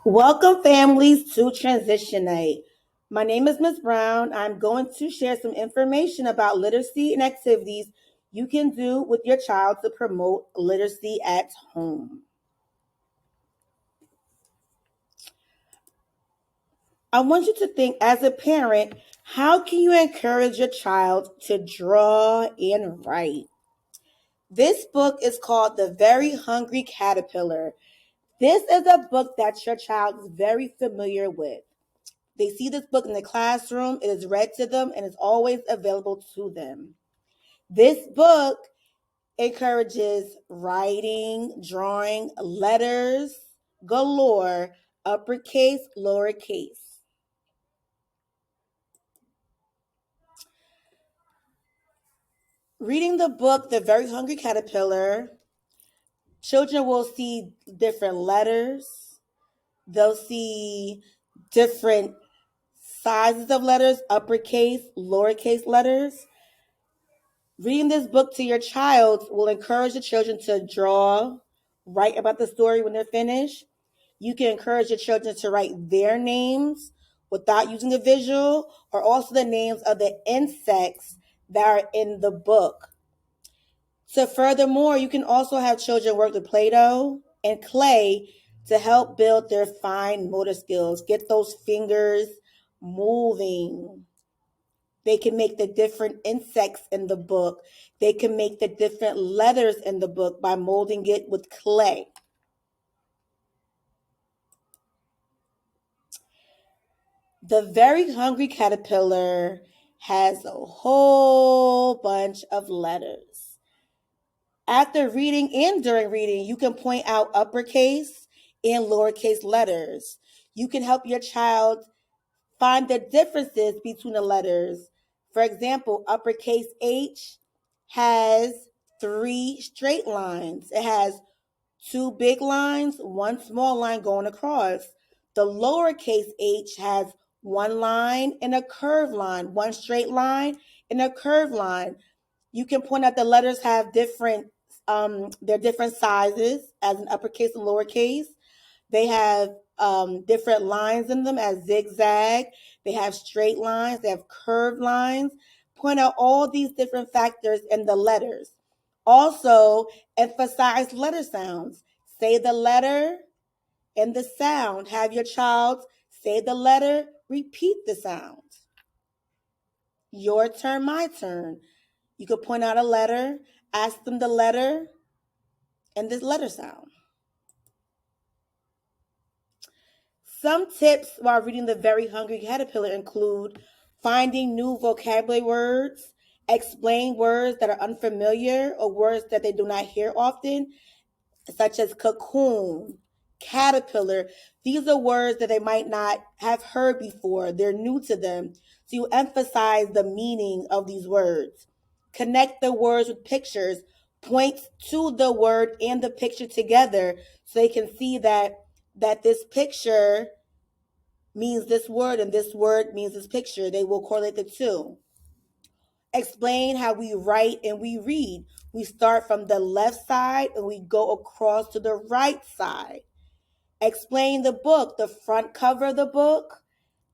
Welcome, families, to Transition Night. My name is Ms. Brown. I'm going to share some information about literacy and activities you can do with your child to promote literacy at home. I want you to think, as a parent, how can you encourage your child to draw and write? This book is called The Very Hungry Caterpillar. This is a book that your child is very familiar with. They see this book in the classroom, it is read to them, and it's always available to them. This book encourages writing, drawing, letters galore, uppercase, lowercase. Reading the book, The Very Hungry Caterpillar, children will see different letters. They'll see different sizes of letters, uppercase, lowercase letters. Reading this book to your child will encourage the children to draw, write about the story when they're finished. You can encourage your children to write their names without using a visual, or also the names of the insects that are in the book. So furthermore, you can also have children work with Play-Doh and clay to help build their fine motor skills, get those fingers moving. They can make the different insects in the book. They can make the different letters in the book by molding it with clay. The Very Hungry Caterpillar has a whole bunch of letters. After reading and during reading, you can point out uppercase and lowercase letters. You can help your child find the differences between the letters. For example, uppercase H has three straight lines. It has two big lines, one small line going across. The lowercase h has one line and a curved line, one straight line and a curved line. You can point out the letters have they're different sizes as an uppercase and lowercase. They have different lines in them as zigzag. They have straight lines. They have curved lines. Point out all these different factors in the letters. Also, emphasize letter sounds. Say the letter and the sound. Have your child say the letter, repeat the sound. Your turn, my turn. You could point out a letter, ask them the letter and this letter sound. Some tips while reading The Very Hungry Caterpillar include finding new vocabulary words, explain words that are unfamiliar or words that they do not hear often, such as cocoon, caterpillar. These are words that they might not have heard before. They're new to them. So you emphasize the meaning of these words. Connect the words with pictures. Point to the word and the picture together so they can see that this picture means this word and this word means this picture. They will correlate the two. Explain how we write and we read. We start from the left side and we go across to the right side. Explain the book, the front cover of the book,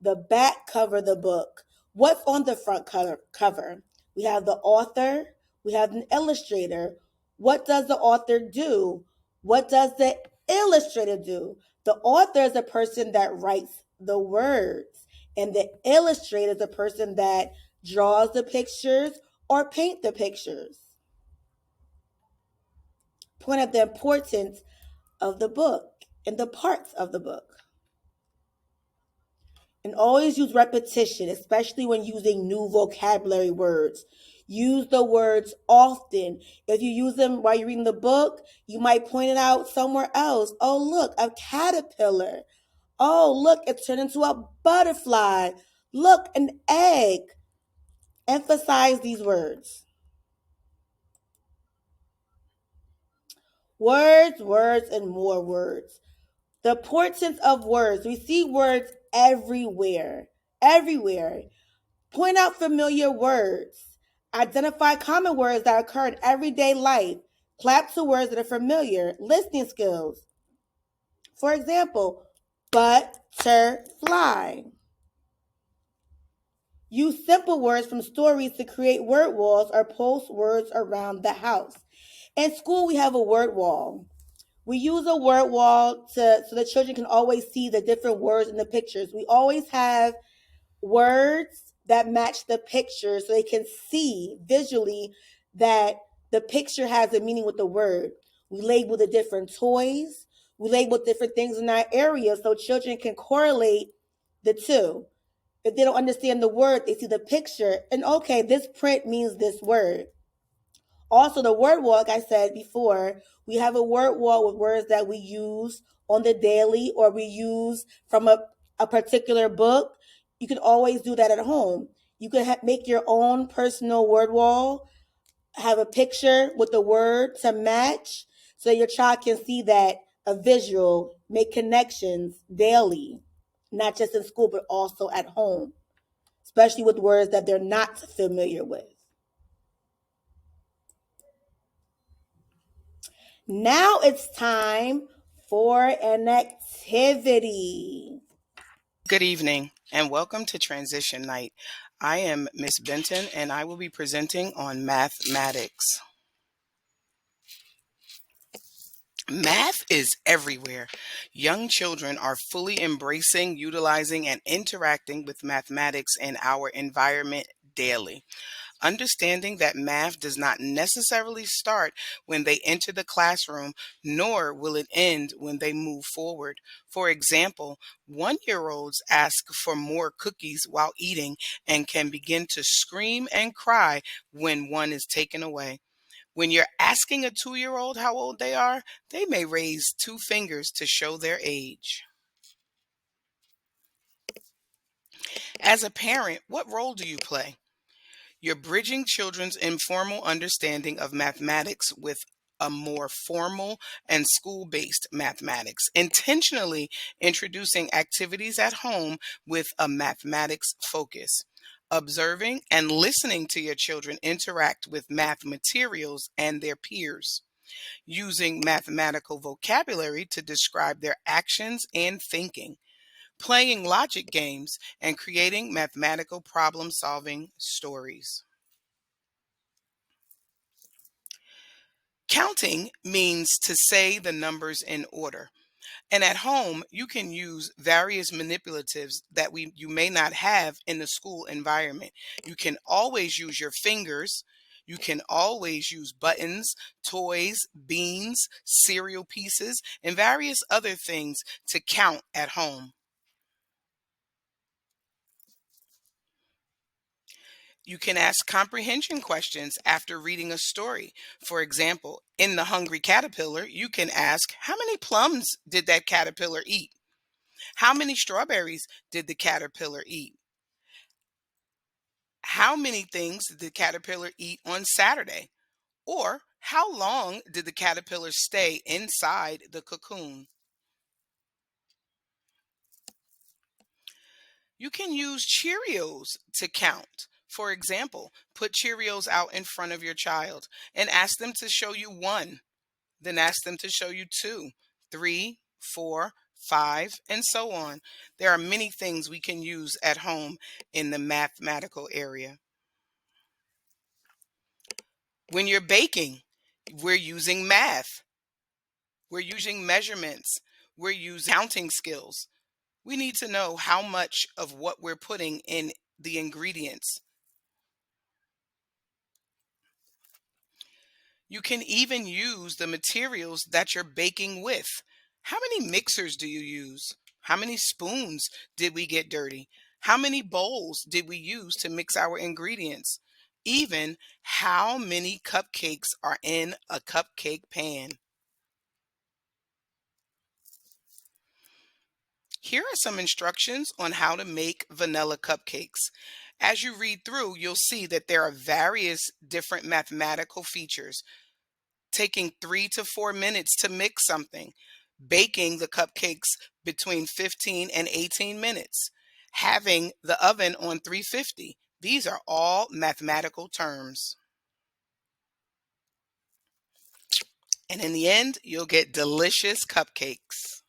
the back cover of the book. What's on the front cover? We have the author, we have an illustrator. What does the author do? What does the illustrator do? The author is the person that writes the words, and the illustrator is the person that draws the pictures or paint the pictures. Point out the importance of the book and the parts of the book. And always use repetition, especially when using new vocabulary words. Use the words often. If you use them while you're reading the book, you might point it out somewhere else. Oh, look, a caterpillar. Oh, look, it turned into a butterfly. Look, an egg. Emphasize these words. Words, words, and more words. The importance of words. We see words everywhere. Everywhere. Point out familiar words. Identify common words that occur in everyday life. Clap to words that are familiar. Listening skills. For example, butterfly. Use simple words from stories to create word walls or post words around the house. In school, we have a word wall. We use a word wall so the children can always see the different words in the pictures. We always have words that match the picture so they can see visually that the picture has a meaning with the word. We label the different toys. We label different things in our area so children can correlate the two. If they don't understand the word, they see the picture and okay, this print means this word. Also, the word wall, like I said before, we have a word wall with words that we use on the daily or we use from a particular book. You can always do that at home. You can make your own personal word wall, have a picture with the word to match so your child can see that a visual, make connections daily, not just in school, but also at home, especially with words that they're not familiar with. Now it's time for an activity. Good evening and welcome to Transition Night. I am Miss Benton and I will be presenting on mathematics. Math is everywhere. Young children are fully embracing, utilizing, and interacting with mathematics in our environment daily. Understanding that math does not necessarily start when they enter the classroom, nor will it end when they move forward. For example, 1-year-olds ask for more cookies while eating and can begin to scream and cry when one is taken away. When you're asking a 2-year-old how old they are, they may raise 2 fingers to show their age. As a parent, what role do you play? You're bridging children's informal understanding of mathematics with a more formal and school-based mathematics, intentionally introducing activities at home with a mathematics focus. Observing and listening to your children interact with math materials and their peers. Using mathematical vocabulary to describe their actions and thinking. Playing logic games and creating mathematical problem-solving stories. Counting means to say the numbers in order. And at home, you can use various manipulatives that you may not have in the school environment. You can always use your fingers. You can always use buttons, toys, beans, cereal pieces, and various other things to count at home. You can ask comprehension questions after reading a story. For example, in The Hungry Caterpillar, you can ask, how many plums did that caterpillar eat? How many strawberries did the caterpillar eat? How many things did the caterpillar eat on Saturday? Or how long did the caterpillar stay inside the cocoon? You can use Cheerios to count. For example, put Cheerios out in front of your child and ask them to show you one. Then ask them to show you 2, 3, 4, 5, and so on. There are many things we can use at home in the mathematical area. When you're baking, we're using math. We're using measurements. We're using counting skills. We need to know how much of what we're putting in the ingredients. You can even use the materials that you're baking with. How many mixers do you use? How many spoons did we get dirty? How many bowls did we use to mix our ingredients? Even how many cupcakes are in a cupcake pan? Here are some instructions on how to make vanilla cupcakes. As you read through, you'll see that there are various different mathematical features. Taking 3 to 4 minutes to mix something, baking the cupcakes between 15 and 18 minutes, having the oven on 350. These are all mathematical terms. And in the end, you'll get delicious cupcakes.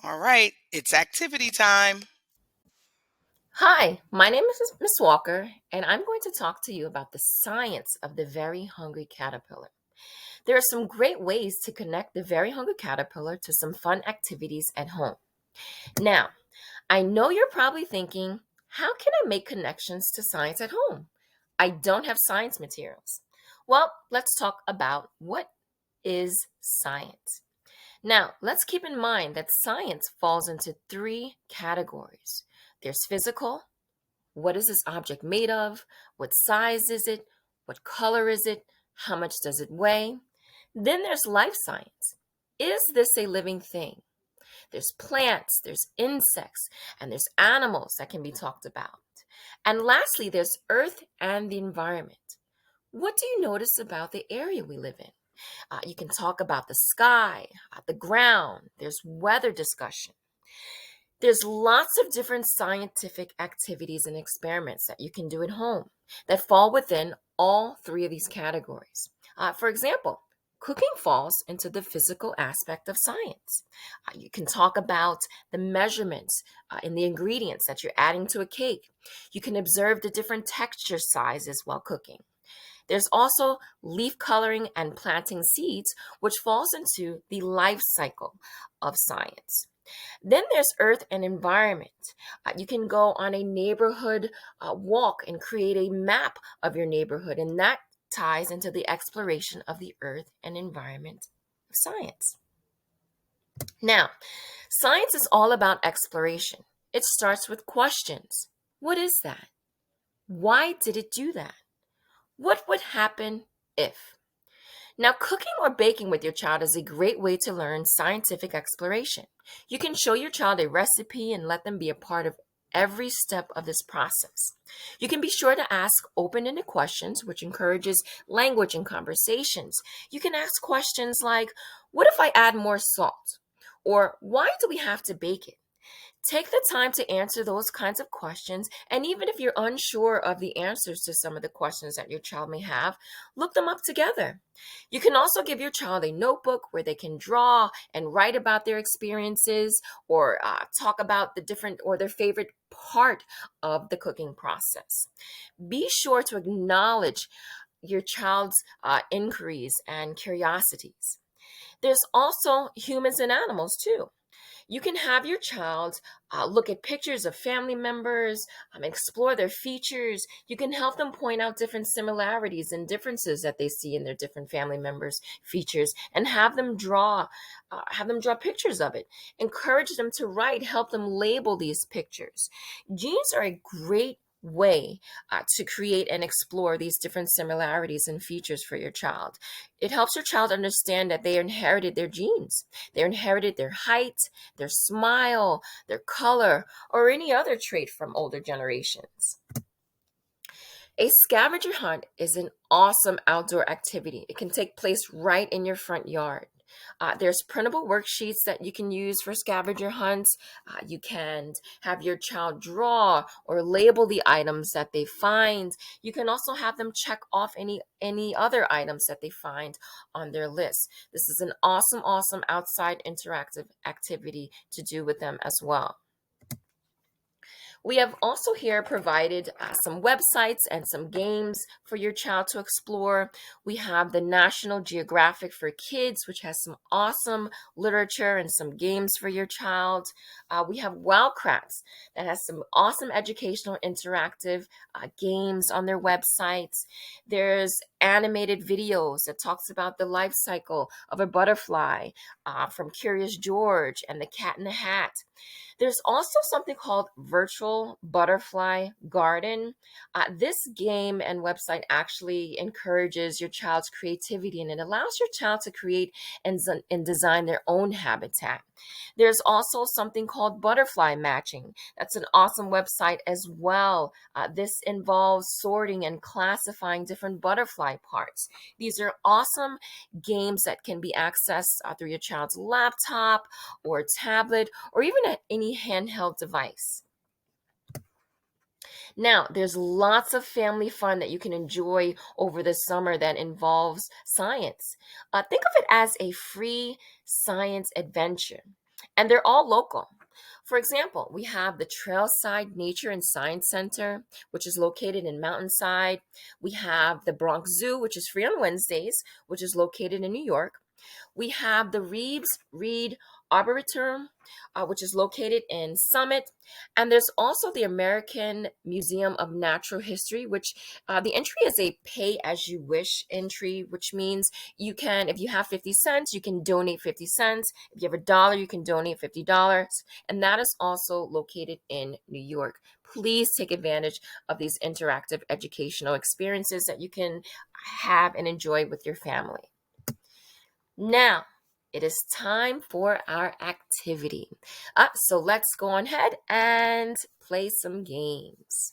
All right, it's activity time. Hi, my name is Miss Walker, and I'm going to talk to you about the science of the very hungry caterpillar. There are some great ways to connect the very hungry caterpillar to some fun activities at home. Now, I know you're probably thinking, how can I make connections to science at home? I don't have science materials. Well, let's talk about what is science. Now, let's keep in mind that science falls into three categories. There's physical. What is this object made of? What size is it? What color is it? How much does it weigh? Then there's life science. Is this a living thing? There's plants, there's insects, and there's animals that can be talked about. And lastly, there's earth and the environment. What do you notice about the area we live in? You can talk about the sky, the ground, there's weather discussion. There's lots of different scientific activities and experiments that you can do at home that fall within all three of these categories. For example, cooking falls into the physical aspect of science. You can talk about the measurements in the ingredients that you're adding to a cake. You can observe the different texture sizes while cooking. There's also leaf coloring and planting seeds, which falls into the life cycle of science. Then there's earth and environment. You can go on a neighborhood walk and create a map of your neighborhood, and that ties into the exploration of the earth and environment of science. Now, science is all about exploration. It starts with questions. What is that? Why did it do that? What would happen if? Now, cooking or baking with your child is a great way to learn scientific exploration. You can show your child a recipe and let them be a part of every step of this process. You can be sure to ask open-ended questions, which encourages language and conversations. You can ask questions like, what if I add more salt? Or why do we have to bake it? Take the time to answer those kinds of questions. And even if you're unsure of the answers to some of the questions that your child may have, look them up together. You can also give your child a notebook where they can draw and write about their experiences or talk about the different or their favorite part of the cooking process. Be sure to acknowledge your child's inquiries and curiosities. There's also humans and animals too. You can have your child look at pictures of family members, explore their features. You can help them point out different similarities and differences that they see in their different family members' features, and have them draw pictures of it. Encourage them to write, help them label these pictures. Genes are a great way to create and explore these different similarities and features for your child. It helps your child understand that they inherited their genes. They inherited their height, their smile, their color, or any other trait from older generations. A scavenger hunt is an awesome outdoor activity. It can take place right in your front yard. There's printable worksheets that you can use for scavenger hunts. You can have your child draw or label the items that they find. You can also have them check off any other items that they find on their list. This is an awesome outside interactive activity to do with them as well. We have also here provided some websites and some games for your child to explore. We have the National Geographic for Kids, which has some awesome literature and some games for your child. We have Wildcrafts that has some awesome educational interactive games on their websites. There's animated videos that talks about the life cycle of a butterfly from Curious George and the Cat in the Hat. There's also something called Virtual Butterfly Garden. This game and website actually encourages your child's creativity, and it allows your child to create and design their own habitat. There's also something called Butterfly Matching. That's an awesome website as well. This involves sorting and classifying different butterfly parts. These are awesome games that can be accessed through your child's laptop or tablet or even at any handheld device. Now, there's lots of family fun that you can enjoy over the summer that involves science. Think of it as a free science adventure. and they're all local. For example, we have the Trailside Nature and Science Center, which is located in Mountainside. We have the Bronx Zoo, which is free on Wednesdays, which is located in New York. We have the Reeves Reed Arboretum, which is located in Summit. And there's also the American Museum of Natural History, which the entry is a pay as you wish entry, which means you can, if you have 50 cents, you can donate 50 cents. If you have $1, you can donate $50. And that is also located in New York. Please take advantage of these interactive educational experiences that you can have and enjoy with your family. Now, it is time for our activity. So let's go on ahead and play some games.